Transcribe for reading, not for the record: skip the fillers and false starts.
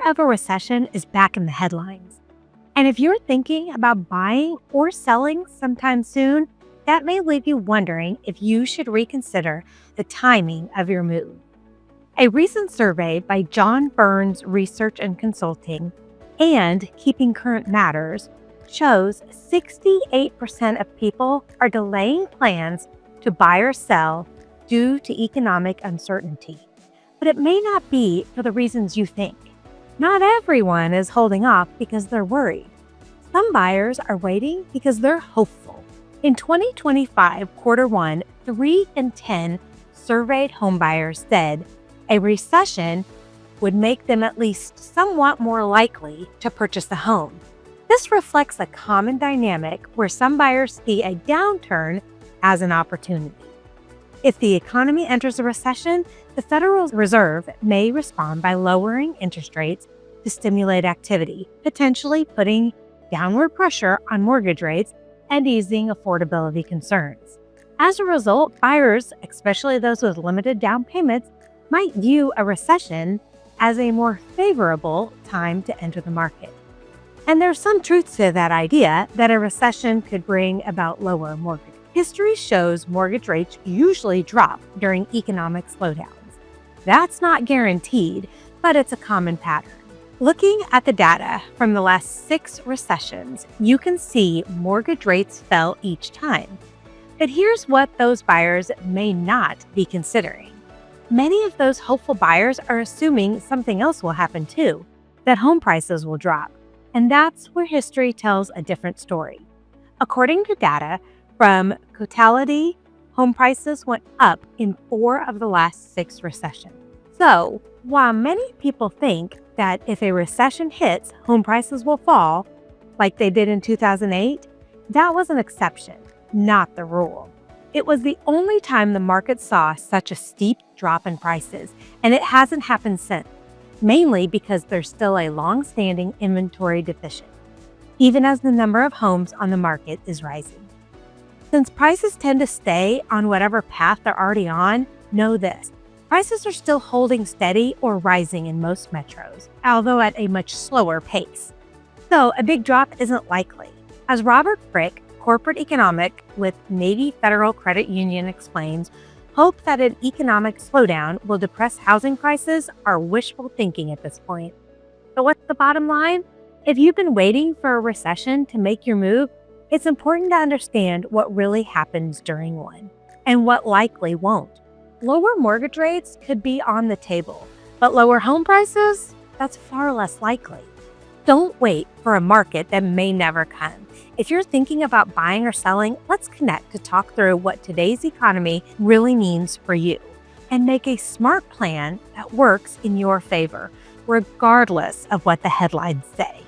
of a recession is back in the headlines. And if you're thinking about buying or selling sometime soon, that may leave you wondering if you should reconsider the timing of your move. A recent survey by John Burns Research and Consulting and Keeping Current Matters shows 68% of people are delaying plans to buy or sell due to economic uncertainty. But it may not be for the reasons you think. Not everyone is holding off because they're worried. Some buyers are waiting because they're hopeful. In 2025, quarter one, 3 in 10 surveyed homebuyers said a recession would make them at least somewhat more likely to purchase a home. This reflects a common dynamic where some buyers see a downturn as an opportunity. If the economy enters a recession, the Federal Reserve may respond by lowering interest rates to stimulate activity, potentially putting downward pressure on mortgage rates and easing affordability concerns. As a result, buyers, especially those with limited down payments, might view a recession as a more favorable time to enter the market. And there's some truth to that idea that a recession could bring about lower mortgage. History shows mortgage rates usually drop during economic slowdowns. That's not guaranteed, but it's a common pattern. Looking at the data from the last 6 recessions, you can see mortgage rates fell each time. But here's what those buyers may not be considering. Many of those hopeful buyers are assuming something else will happen too, that home prices will drop. And that's where history tells a different story. According to data from Cotality, home prices went up in 4 of the last 6 recessions. So, while many people think that if a recession hits, home prices will fall, like they did in 2008, that was an exception, not the rule. It was the only time the market saw such a steep drop in prices, and it hasn't happened since, mainly because there's still a long-standing inventory deficit, even as the number of homes on the market is rising. Since prices tend to stay on whatever path they're already on, know this. Prices are still holding steady or rising in most metros, although at a much slower pace. So a big drop isn't likely. As Robert Frick, corporate economic with Navy Federal Credit Union explains, hope that an economic slowdown will depress housing prices are wishful thinking at this point. So what's the bottom line? If you've been waiting for a recession to make your move, it's important to understand what really happens during one and what likely won't. Lower mortgage rates could be on the table, but lower home prices? That's far less likely. Don't wait for a market that may never come. If you're thinking about buying or selling, let's connect to talk through what today's economy really means for you and make a smart plan that works in your favor, regardless of what the headlines say.